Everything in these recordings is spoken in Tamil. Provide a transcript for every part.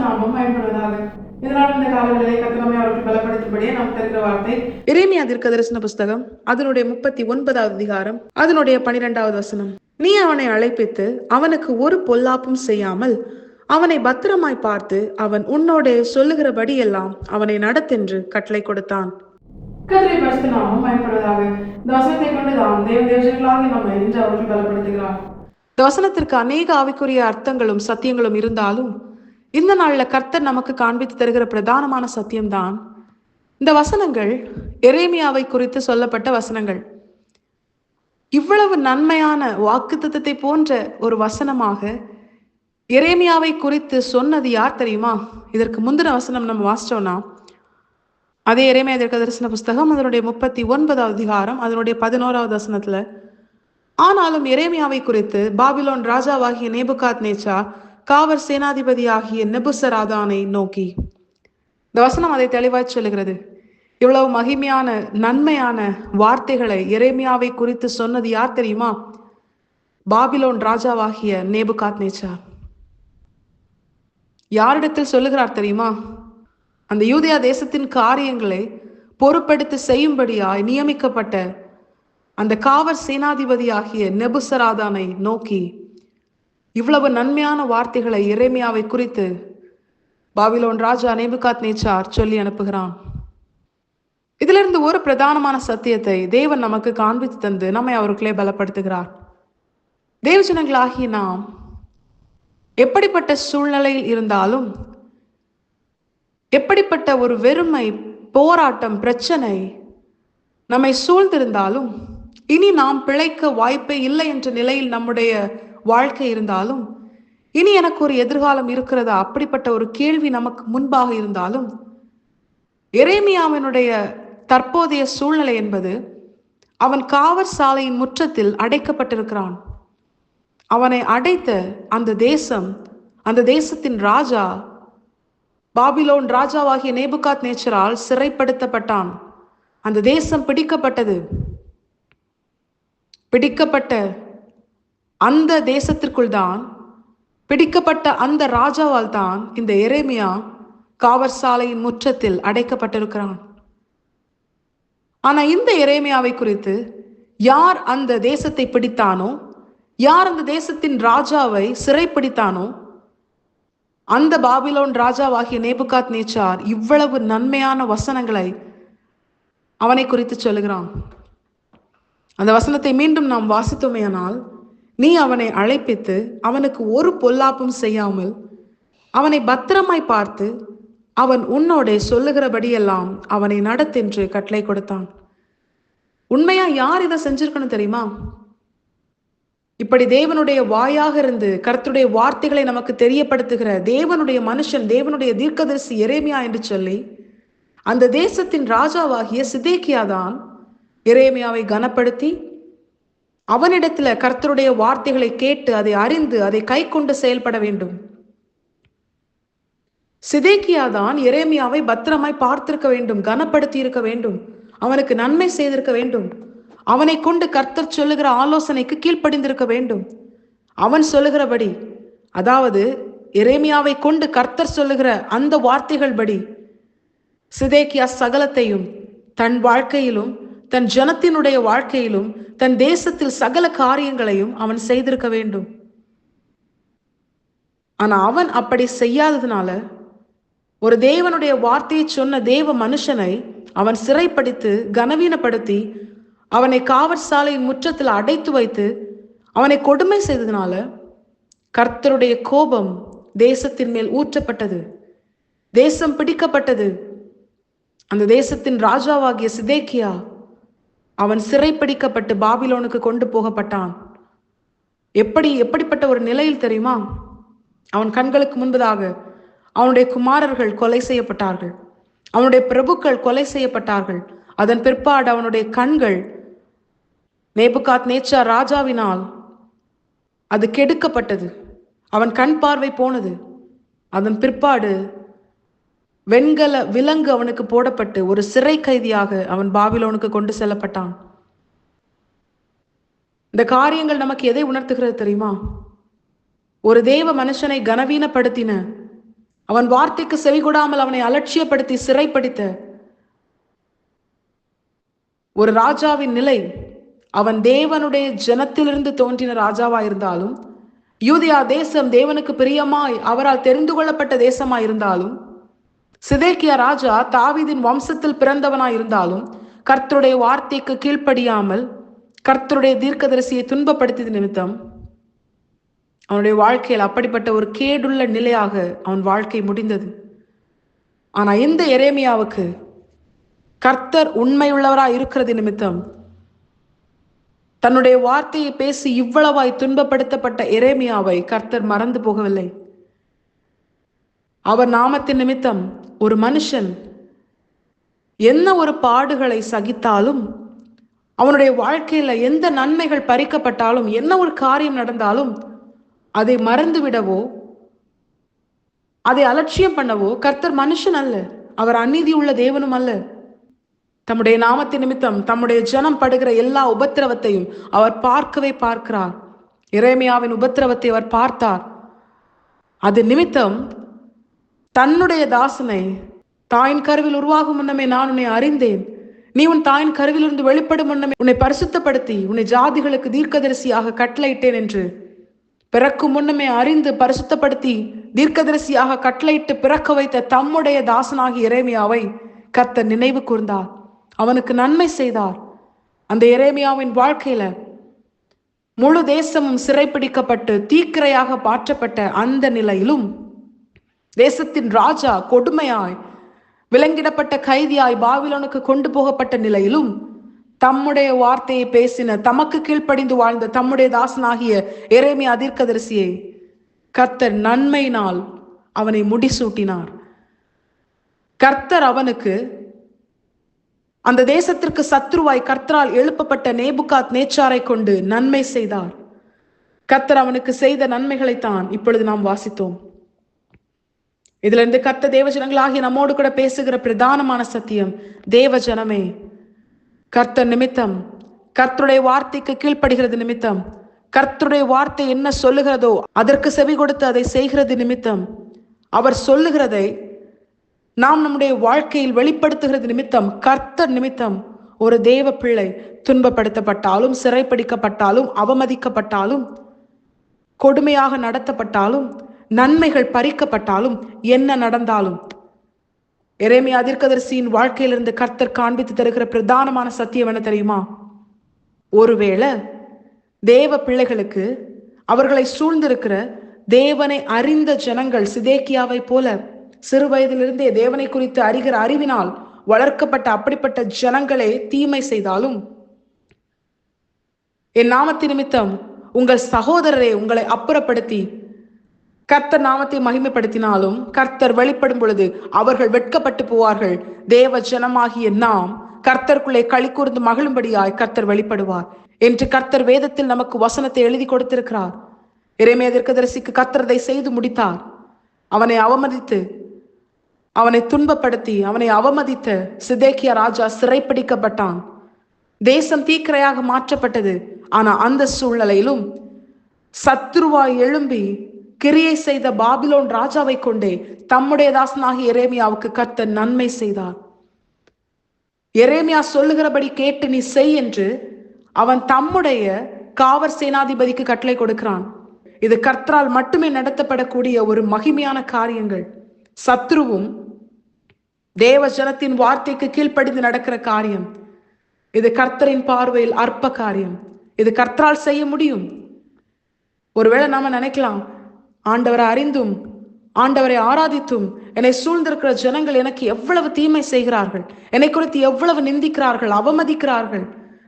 நாமம் பயன்படுவதாக. இதனால் இந்த காலங்களிலே கர்த்தர் அவருக்கு பலப்படுத்தும்படியே நாம் தருகிற வார்த்தை எரேமியா தீர்க்கதரிசன புஸ்தகம் அதனுடைய 39வது அதிகாரம் அதனுடைய 12வது வசனம். நீ அவனை அழைப்பித்து அவனுக்கு ஒரு பொல்லாப்பும் செய்யாமல் அவனை பத்திரமாய் பார்த்து அவன் உன்னோடே சொல்லுகிறபடி எல்லாம் அவனை நடத்தென்று கட்டளை கொடுத்தான். கர்த்தரை பரிசுத்த நாமம் பயன்படுவதாக. இந்த வசனத்தை கொண்டுதான் தேவதேவர்களாக நம்மை இன்று அவர்கள் பலப்படுத்துகிறார். இந்த வசனத்திற்கு அநேக ஆவிக்குரிய அர்த்தங்களும் சத்தியங்களும் இருந்தாலும் இந்த நாள்ல கர்த்தர் நமக்கு காண்பித்து தருகிற பிரதானமான சத்தியம்தான் இந்த வசனங்கள் எரேமியாவை குறித்து சொல்லப்பட்ட வசனங்கள். இவ்வளவு நன்மையான வாக்குத்தத்தத்தை போன்ற ஒரு வசனமாக எரேமியாவை குறித்து சொன்னது யார் தெரியுமா? இதற்கு முந்தின வசனம் நம்ம வாசிச்சோம்னா அதே எரேமியா தீர்க்கதரிசன புஸ்தகம் அதனுடைய 39வது அதிகாரம் அதனுடைய 11வது வசனத்துல, ஆனாலும் எரேமியாவை குறித்து பாபிலோன் ராஜாவாகிய நேபுகாத் நேச்சார் காவல் சேனாதிபதி ஆகிய நெபுசராதானை நோக்கி. இந்த வசனம் அதை தெளிவாய் சொல்லுகிறது. இவ்வளவு மகிமையான நன்மையான வார்த்தைகளை எரேமியாவை குறித்து சொன்னது யார் தெரியுமா? பாபிலோன் ராஜாவாகிய நேபுகாத் நேச்சார். யாரிடத்தில் சொல்லுகிறார் தெரியுமா? அந்த யூதேயா தேசத்தின் காரியங்களை பொறுப்பெடுத்து செய்யும்படியாய் நியமிக்கப்பட்ட அந்த காவல் சேனாதிபதி ஆகிய நெபுசராதானை நோக்கி இவ்வளவு நன்மையான வார்த்தைகளை எரேமியாவை குறித்து பாபிலோன் ராஜா நேபுகாத் நேச்சார் சொல்லி அனுப்புகிறான். இதிலிருந்து ஒரு பிரதானமான சத்தியத்தை தேவன் நமக்கு காண்பித்து தந்து நம்மை அவருக்குள்ளே பலப்படுத்துகிறார். தேவஜனங்களாகிய நாம் எப்படிப்பட்ட சூழ்நிலையில் இருந்தாலும், எப்படிப்பட்ட ஒரு வெறுமை, போராட்டம், பிரச்சனை நம்மை சூழ்ந்திருந்தாலும், இனி நாம் பிழைக்க வாய்ப்பே இல்லை என்ற நிலையில் நம்முடைய வாழ்க்கை இருந்தாலும், இனி எனக்கு ஒரு எதிர்காலம் இருக்கிறதா அப்படிப்பட்ட ஒரு கேள்வி நமக்கு முன்பாக இருந்தாலும், எரேமியாவினுடைய தற்போதைய சூழ்நிலை என்பது அவன் காவற் சாலையின் முற்றத்தில் அடைக்கப்பட்டிருக்கிறான். அவனை அடைத்த அந்த தேசம், அந்த தேசத்தின் ராஜா பாபிலோன் ராஜாவாகிய நேபுகாத் நேச்சரால் சிறைப்படுத்தப்பட்டான். அந்த தேசம் பிடிக்கப்பட்டது. பிடிக்கப்பட்ட அந்த தேசத்திற்குள் தான், பிடிக்கப்பட்ட அந்த ராஜாவால் தான் இந்த எரேமியா காவற்சாலையின் முற்றத்தில் அடைக்கப்பட்டிருக்கிறான். ஆனா இந்த எரேமியாவை குறித்து யார் அந்த தேசத்தை பிடித்தானோ, யார் அந்த தேசத்தின் ராஜாவை சிறைப்பிடித்தானோ, அந்த பாபிலோன் ராஜாவாகிய நேபுகாத் நேச்சார் இவ்வளவு நன்மையான வசனங்களை அவனை குறித்து சொல்லுகிறான். அந்த வசனத்தை மீண்டும் நாம் வாசித்தோமேயானால், நீ அவனை அழைப்பித்து அவனுக்கு ஒரு பொல்லாப்பும் செய்யாமல் அவனை பத்திரமாய் பார்த்து அவன் உன்னோடே சொல்லுகிறபடியெல்லாம் அவனை நடத்தென்று கட்டளை கொடுத்தான். உண்மையா யார் இதை செஞ்சிருக்கணும் தெரியுமா? இப்படி தேவனுடைய வாயாக இருந்து கர்த்தருடைய வார்த்தைகளை நமக்கு தெரியப்படுத்துகிற தேவனுடைய மனுஷன், தேவனுடைய தீர்க்கதரிசி எரேமியா என்று சொல்லி அந்த தேசத்தின் ராஜாவாகிய சிதேக்கியா தான் எரேமியாவை கனப்படுத்தி அவனிடத்துல கர்த்தருடைய வார்த்தைகளை கேட்டு அதை அறிந்து அதை கை கொண்டு செயல்பட வேண்டும். சிதேக்கியா தான் எரேமியாவை பத்திரமாய் பார்த்திருக்க வேண்டும், கனப்படுத்தி இருக்க வேண்டும், அவனுக்கு நன்மை செய்திருக்க வேண்டும், அவனை கொண்டு கர்த்தர் சொல்லுகிற ஆலோசனைக்கு கீழ்ப்படிந்திருக்க வேண்டும். அவன் சொல்லுகிறபடி, அதாவது எரேமியாவை கொண்டு கர்த்தர் சொல்லுகிற அந்த வார்த்தைகள் படி சிதேக்கியா சகலத்தையும் தன் வாழ்க்கையிலும் தன் ஜனத்தினுடைய வாழ்க்கையிலும் தன் தேசத்தில் சகல காரியங்களையும் அவன் செய்திருக்க வேண்டும். ஆனா அவன் அப்படி செய்யாததுனால ஒரு தேவனுடைய வார்த்தையை சொன்ன தேவ மனுஷனை அவன் சிறைப்படுத்தி கனவீனப்படுத்தி அவனை காவற்சாலையின் முற்றத்தில் அடைத்து வைத்து அவனை கொடுமை செய்ததுனால கர்த்தருடைய கோபம் தேசத்தின் மேல் ஊற்றப்பட்டது. தேசம் பிடிக்கப்பட்டது. அந்த தேசத்தின் ராஜாவாகிய சிதேக்கியா அவன் சிறைப்பிடிக்கப்பட்டு பாபிலோனுக்கு கொண்டு போகப்பட்டான். எப்படிப்பட்ட ஒரு நிலையில் தெரியுமா? அவன் கண்களுக்கு முன்பதாக அவனுடைய குமாரர்கள் கொலை செய்யப்பட்டார்கள், அவனுடைய பிரபுக்கள் கொலை செய்யப்பட்டார்கள். அதன் பிற்பாடு அவனுடைய கண்கள் நேபுகாத் நேச்சார் ராஜாவினால் அது கெடுக்கப்பட்டது. அவன் கண் பார்வை போனது. அதன் பிற்பாடு வெண்கல விலங்கு அவனுக்கு போடப்பட்டு ஒரு சிறை கைதியாக அவன் பாபிலோனுக்கு கொண்டு செல்லப்பட்டான். இந்த காரியங்கள் நமக்கு எதை உணர்த்துகிறது தெரியுமா? ஒரு தேவ மனுஷனை கனவீனப்படுத்தின அவன் வார்த்தைக்கு செவிகொடாமல் அவனை அலட்சியப்படுத்தி சிறைப்படுத்த ஒரு ராஜாவின் நிலை, அவன் தேவனுடைய ஜனத்திலிருந்து தோன்றின ராஜாவா இருந்தாலும், யூதியா தேசம் தேவனுக்கு பிரியமாய் அவரால் தெரிந்து கொள்ளப்பட்ட தேசமாய் இருந்தாலும், சிதேக்கியா ராஜா தாவீதின் வம்சத்தில் பிறந்தவனாய் இருந்தாலும், கர்த்தருடைய வார்த்தைக்கு கீழ்ப்படியாமல் கர்த்தருடைய தீர்க்கதரிசியை துன்பப்படுத்தியது நிமித்தம் அவனுடைய வாழ்க்கையில் அப்படிப்பட்ட ஒரு கேடுள்ள நிலையாக அவன் வாழ்க்கை முடிந்தது. ஆனா இந்த எரேமியாவுக்கு கர்த்தர் உண்மையுள்ளவராய் இருக்கிறது நிமித்தம் தன்னுடைய வார்த்தையை பேசி இவ்வளவாய் துன்பப்படுத்தப்பட்ட எரேமியாவை கர்த்தர் மறந்து போகவில்லை. அவர் நாமத்தின் நிமித்தம் ஒரு மனுஷன் என்ன ஒரு பாடுகளை சகித்தாலும், அவனுடைய வாழ்க்கையில எந்த நன்மைகள் பறிக்கப்பட்டாலும், என்ன ஒரு காரியம் நடந்தாலும் அதை மறந்து விடவோ அதை அலட்சியம் பண்ணவோ கர்த்தர் மனுஷன் அல்ல, அவர் அநீதி உள்ள தேவனும் அல்ல. தம்முடைய நாமத்தின் நிமித்தம் தம்முடைய ஜனம் படுகிற எல்லா உபத்திரவத்தையும் அவர் பார்க்கவே பார்க்கிறார். எரேமியாவின் உபத்திரவத்தை அவர் பார்த்தார். அது நிமித்தம் தன்னுடைய தாசனை, தாயின் கருவில் உருவாகும் முன்னமே நான் உன்னை அறிந்தேன், நீ உன் தாயின் கருவிலிருந்து வெளிப்படும் முன்னமே உன்னை பரிசுத்தப்படுத்தி உன்னை ஜாதிகளுக்கு தீர்க்கதரிசியாக கட்டளையிட்டேன் என்று பிறக்கும் முன்னமே அறிந்து பரிசுத்தப்படுத்தி தீர்க்கதரிசியாக கட்டளையிட்டு பிறக்க வைத்த தம்முடைய தாசனாகி எரேமியாவை கர்த்தர் நினைவு கூர்ந்தார், அவனுக்கு நன்மை செய்தார். அந்த எரேமியாவின் வாழ்க்கையில முழு தேசமும் சிறைப்பிடிக்கப்பட்டு தீக்கிரையாக மாற்றப்பட்ட அந்த நிலையிலும், தேசத்தின் ராஜா கொடுமையாய் விலங்கிடப்பட்ட கைதியாய் பாபிலோனுக்கு கொண்டு போகப்பட்ட நிலையிலும், தம்முடைய வார்த்தையை பேசின, தமக்கு கீழ்ப்படிந்து வாழ்ந்த தம்முடைய தாசனாகிய எரேமியா தீர்க்கதரிசியை கர்த்தர் நன்மையினால் அவனை முடிசூட்டினார். கர்த்தர் அவனுக்கு அந்த தேசத்திற்கு சத்ருவாய் கர்த்தரால் எழுப்பப்பட்ட நேபுகாத் நேச்சாரை கொண்டு நன்மை செய்தார். கர்த்தர் அவனுக்கு செய்த நன்மைகளைத்தான் இப்பொழுது நாம் வாசித்தோம். இதுல இருந்து கர்த்தர் தேவஜனங்களாகிய நம்மோடு கூட பேசுகிற பிரதானமான சத்தியம், தேவஜனமே, கர்த்தர் நிமித்தம், கர்த்தருடைய வார்த்தைக்கு கீழ்ப்படுகிறது நிமித்தம், கர்த்தருடைய வார்த்தை என்ன சொல்லுகிறதோ அதற்கு செவி கொடுத்து அதை செய்கிறது நிமித்தம், அவர் சொல்லுகிறதை நாம் நம்முடைய வாழ்க்கையில் வெளிப்படுத்துகிறது நிமித்தம், கர்த்தர் நிமித்தம் ஒரு தேவ பிள்ளை துன்பப்படுத்தப்பட்டாலும், சிறைப்பிடிக்கப்பட்டாலும், அவமதிக்கப்பட்டாலும், கொடுமையாக நடத்தப்பட்டாலும், நன்மைகள் பறிக்கப்பட்டாலும், என்ன நடந்தாலும், எரேமியா தீர்க்கதரிசியின் வாழ்க்கையிலிருந்து கர்த்தர் காண்பித்து தருகிற பிரதானமான சத்தியம் என்ன தெரியுமா? ஒருவேளை தேவ பிள்ளைகளுக்கு அவர்களை சூழ்ந்திருக்கிற தேவனை அறிந்த ஜனங்கள் சிதேக்கியாவை போல சிறு வயதிலிருந்தே தேவனை குறித்து அறிகிற அறிவினால் வளர்க்கப்பட்ட அப்படிப்பட்ட ஜனங்களே தீமை செய்தாலும், என் நாமத்தின் நிமித்தம் உங்கள் சகோதரரை உங்களை அப்புறப்படுத்தி கர்த்தர் நாமத்தை மகிமைப்படுத்தினாலும், கர்த்தர் வெளிப்படும் பொழுது அவர்கள் வெட்கப்பட்டு போவார்கள். தேவ ஜனமாகிய நாம் கர்த்தருக்குள்ளே களி கூர்ந்து மகிழும்படியாய் கர்த்தர் வெளிப்படுவார் என்று கர்த்தர் வேதத்தில் நமக்கு வசனத்தை எழுதி கொடுத்திருக்கிறார். எரேமியா தீர்க்கதரிசிக்கு கர்த்தர் அதை செய்து முடித்தார். அவனை அவமதித்து, அவனை துன்பப்படுத்தி, அவனை அவமதித்த சிதேக்கியா ராஜா சிறைப்பிடிக்கப்பட்டான். தேசம் தீக்கிரையாக மாற்றப்பட்டது. ஆனா அந்த சூழ்நிலையிலும் சத்ருவாய் எழும்பி கிரியை செய்த பாபிலோன் ராஜாவை கொண்டே தம்முடைய தாசனாகிய எரேமியாவுக்கு கர்த்தர் நன்மை செய்தார். எரேமியா சொல்லுகிறபடி கேட்டு நீ செய் என்று அவன் தம்முடைய காவற் சேனாதிபதிக்கு கட்டளை கொடுக்கிறான். இது கர்த்தரால் மட்டுமே நடத்தப்படக்கூடிய ஒரு மகிமையான காரியங்கள். சத்ருவும் தேவ ஜனத்தின் வார்த்தைக்கு கீழ்ப்படிந்து நடக்கிற காரியம். இது கர்த்தரின் பார்வையில் அற்ப காரியம். இது கர்த்தரால் செய்ய முடியும். ஒருவேளை நாம நினைக்கலாம், ஆண்டவரை அறிந்தும் ஆண்டவரை ஆராதித்தும் என்னை சூழ்ந்திருக்கிற ஜனங்கள் எனக்கு எவ்வளவு தீமை செய்கிறார்கள், என்னை குறித்து எவ்வளவு நிந்திக்கிறார்கள், அவமதிக்கிறார்கள்.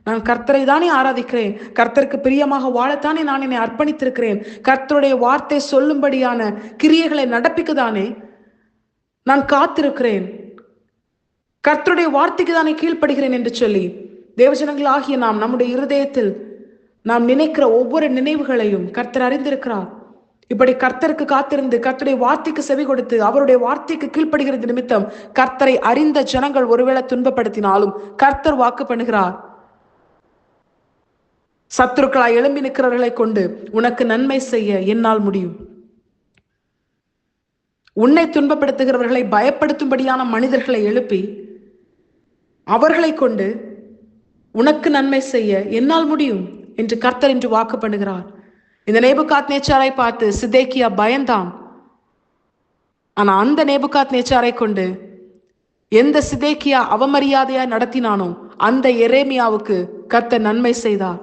நான் கர்த்தரை தானே ஆராதிக்கிறேன், கர்த்தருக்கு பிரியமாக வாழத்தானே நான் என்னை அர்ப்பணித்திருக்கிறேன், கர்த்தருடைய வார்த்தை சொல்லும்படியான கிரியைகளை நடப்பிக்கதானே நான் காத்திருக்கிறேன், கர்த்தருடைய வார்த்தைக்கு தானே கீழ்ப்படுகிறேன் என்று சொல்லி தேவஜனங்கள் ஆகிய நாம் நம்முடைய இருதயத்தில் நாம் நினைக்கிற ஒவ்வொரு நினைவுகளையும் கர்த்தர் அறிந்திருக்கிறார். இப்படி கர்த்தருக்கு காத்திருந்து கர்த்தருடைய வார்த்தைக்கு செவி கொடுத்து அவருடைய வார்த்தைக்கு கீழ்ப்படுகிறது நிமித்தம் கர்த்தரை அறிந்த ஜனங்கள் ஒருவேளை துன்பப்படுத்தினாலும் கர்த்தர் வாக்கு பண்ணுகிறார், சத்துருக்களாய் எழும்பி நிற்கிறவர்களை கொண்டு உனக்கு நன்மை செய்ய என்னால் முடியும். உன்னை துன்பப்படுத்துகிறவர்களை பயப்படுத்தும்படியான மனிதர்களை எழுப்பி அவர்களை கொண்டு உனக்கு நன்மை செய்ய என்னால் முடியும் என்று கர்த்தர் இன்று வாக்கு பண்ணுகிறார். இந்த நேபுகாத்நேச்சாரை பார்த்து சிதேக்கியா பயந்தான். ஆனா அந்த நேபுகாத்நேச்சாரை கொண்டு எந்த சிதேக்கியா அவமரியாதையா நடத்தினானோ அந்த எரேமியாவுக்கு கர்த்தர் நன்மை செய்தார்.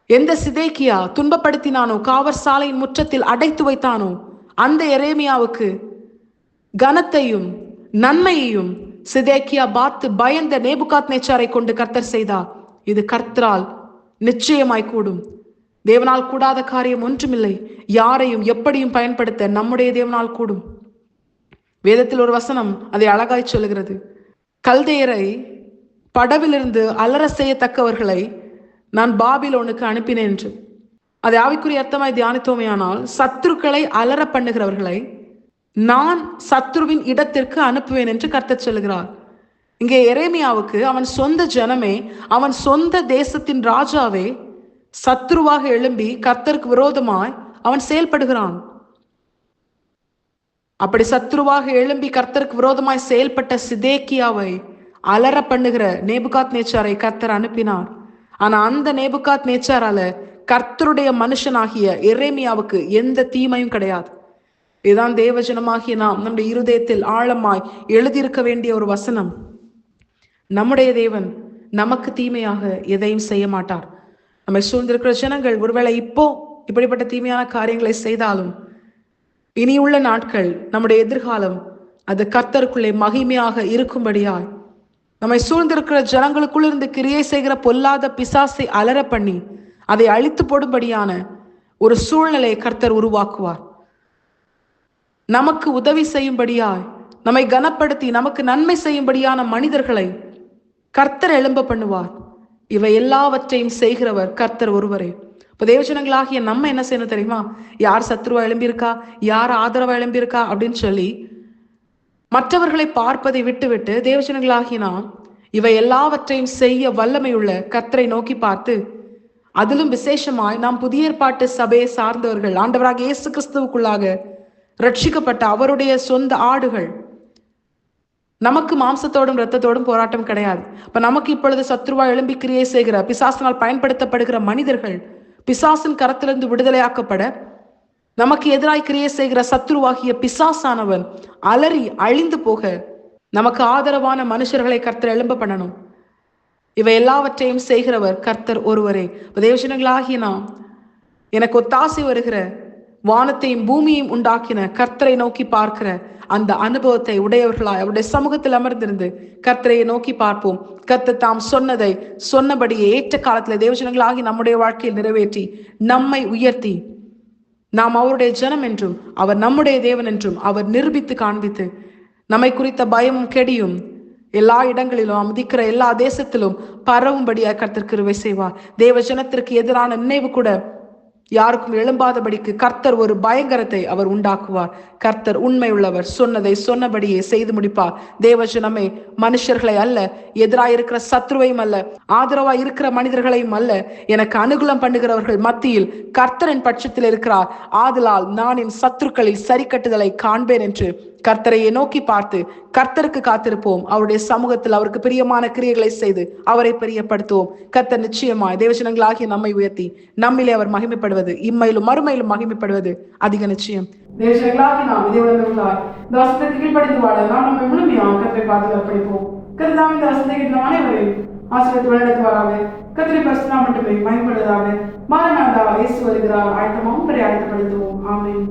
எந்த சிதேக்கியா துன்பப்படுத்தினானோ, காவற் சாலையின் முற்றத்தில் அடைத்து வைத்தானோ, அந்த எரேமியாவுக்கு கனத்தையும் நன்மையையும் சிதேக்கியா பார்த்து பயந்த நேபுகாத்நேச்சாரை கொண்டு கர்த்தர் செய்தார். இது கர்த்தரால் நிச்சயமாய் கூடும். தேவனால் கூடாத காரியம் ஒன்றுமில்லை. யாரையும் எப்படியும் பயன்படுத்த நம்முடைய தேவனால் கூடும். வேதத்தில் ஒரு வசனம் அதை அழகாய் சொல்லுகிறது. கல்தேயரை படவிலிருந்து அலற செய்யத்தக்கவர்களை நான் பாபிலோனுக்கு அனுப்பினேன் என்று. அதை ஆவிக்குரிய அர்த்தமாய் தியானித்தோமையானால், சத்துருக்களை அலற பண்ணுகிறவர்களை நான் சத்ருவின் இடத்திற்கு அனுப்புவேன் என்று கர்த்தர் சொல்லுகிறார். இங்கே எரேமியாவுக்கு அவன் சொந்த ஜனமே, அவன் சொந்த தேசத்தின் ராஜாவே சத்ருவாக எழும்பி கர்த்தருக்கு விரோதமாய் அவன் செயல்படுகிறான். அப்படி சத்ருவாக எழும்பி கர்த்தருக்கு விரோதமாய் செயல்பட்ட சிதேக்கியாவை அலற பண்ணுகிற நேபுகாத்நேச்சாரை கர்த்தர் அனுப்பினார். ஆனா அந்த நேபுகாத்நேச்சாரால கர்த்தருடைய மனுஷனாகிய எரேமியாவுக்கு எந்த தீமையும் கிடையாது. இதுதான் தேவஜனமாகிய நாம் நம்முடைய இருதயத்தில் ஆழமாய் எழுதியிருக்க வேண்டிய ஒரு வசனம். நம்முடைய தேவன் நமக்கு தீமையாக எதையும் செய்ய மாட்டார். நம்மை சூழ்ந்திருக்கிற ஜனங்கள் ஒருவேளை இப்போ இப்படிப்பட்ட தீமையான காரியங்களை செய்தாலும், இனியுள்ள நாட்கள், நம்முடைய எதிர்காலம் அது கர்த்தருக்குள்ளே மகிமையாக இருக்கும்படியாய் நம்மை சூழ்ந்திருக்கிற ஜனங்களுக்குள் இருந்து கிரியை செய்கிற பொல்லாத பிசாசை அலற பண்ணி அதை அழித்து போடும்படியான ஒரு சூழ்நிலையை கர்த்தர் உருவாக்குவார். நமக்கு உதவி செய்யும்படியாய், நம்மை கனப்படுத்தி நமக்கு நன்மை செய்யும்படியான மனிதர்களை கர்த்தர் எழும்ப பண்ணுவார். இவை எல்லாவற்றையும் செய்கிறவர் கர்த்தர் ஒருவரே. இப்போ தேவஜனங்களாகிய நம்ம என்ன செய்யணும் தெரியுமா? யார் சத்ருவா எழும்பியிருக்கா, யார் ஆதரவா எழும்பியிருக்கா அப்படின்னு சொல்லி மற்றவர்களை பார்ப்பதை விட்டுவிட்டு தேவஜனங்களாகிய நாம் இவை எல்லாவற்றையும் செய்ய வல்லமையுள்ள கர்த்தரை நோக்கி பார்த்து, அதிலும் விசேஷமாய் நாம் புதிய ஏற்பாட்டு சபையை சார்ந்தவர்கள், ஆண்டவராக இயேசு கிறிஸ்துவுக்குள்ளாக ரட்சிக்கப்பட்ட அவருடைய சொந்த ஆடுகள், நமக்கு மாம்சத்தோடும் இரத்தத்தோடும் போராட்டம் கிடையாது. இப்ப நமக்கு இப்பொழுது சத்ருவா எழும்பி கிரியை செய்கிற பிசாசினால் பயன்படுத்தப்படுகிற மனிதர்கள் பிசாசின் கரத்திலிருந்து விடுதலையாக்கப்பட, நமக்கு எதிராய் கிரியை செய்கிற சத்ருவாகிய பிசாசானவன் அலறி அழிந்து போக நமக்கு ஆதரவான மனுஷர்களை கர்த்தர் எழும்ப பண்ணணும். இவை எல்லாவற்றையும் செய்கிறவர் கர்த்தர் ஒருவரே. தேவஜனங்களாகிய நாம் எனக்கு ஒத்தாசை வருகிற வானத்தையும் பூமியையும் உண்டாக்கின கர்த்தரை நோக்கி பார்க்கிற அந்த அனுபவத்தை உடையவர்களாய் அவருடைய சமூகத்தில் அமர்ந்திருந்து கர்த்தரையை நோக்கி பார்ப்போம். கர்த்தர் தாம் சொன்னதை சொன்னபடியே ஏற்ற காலத்தில் தேவஜனங்களாகி நம்முடைய வாழ்க்கையில் நிறைவேற்றி நம்மை உயர்த்தி நாம் அவருடைய ஜனம் என்றும் அவர் நம்முடைய தேவன் என்றும் அவர் நிரூபித்து காண்பித்து நம்மை குறித்த பயமும் கெடியும் எல்லா இடங்களிலும் அமைதிக்கிற எல்லா தேசத்திலும் பரவும்படியாக கர்த்தர் கிருபை செய்வார். தேவ ஜனத்திற்கு எதிரான நினைவு கூட யாருக்கும் எழும்பாதபடிக்கு கர்த்தர் ஒரு பயங்கரத்தை அவர் உண்டாக்குவார். கர்த்தர் உண்மை உள்ளவர், சொன்னதை சொன்னபடியே செய்து முடிப்பார். தேவஜனமே, மனுஷர்களை அல்ல, எதிராயிருக்கிற சத்ருவையும் அல்ல, ஆதரவாய் இருக்கிற மனிதர்களையும் அல்ல, எனக்கு அனுகூலம் பண்ணுகிறவர்கள் மத்தியில் கர்த்தரின் பட்சத்தில் இருக்கிறார். ஆதலால் நான் என் சத்துருக்களில் சரி கட்டுதலை காண்பேன் என்று கர்த்தரையை நோக்கி பார்த்து கர்த்தருக்கு காத்திருப்போம். அவருடைய சமூகத்தில் அவருக்கு பிரியமான கிரியைகளை செய்து அவரை பிரியப்படுத்துவோம். கர்த்தர் நிச்சயமாய் தேவஜனங்களாகிய நம்மை உயர்த்தி நம்மிலே அவர் மகிமைப்படுவது, இம்மையிலும் மறுமையிலும் மகிமைப்படுவது அதிக நிச்சயம். தேவஜனங்களாகிய நாம் இதை உணர்ந்தவர்களாய் இந்த வசனத்தை கீழ்ப்படிந்து வாழ நாம் நம்மை முழுமையாக கர்த்தரை பார்த்து அர்ப்பணிப்போம். கர்த்தர் இந்த வசனத்தை கேட்ட அனைவரையும் ஆசீர்வதித்து வழிநடத்துவாராக. கர்த்தரை பரிசுத்த நாமம் மட்டுமே மகிமைப்படுவதாக. மாரநாதா, இயேசு வருகிறார். ஆயத்தமாகவும் அழைத்தப்படுத்துவோம். ஆமென்.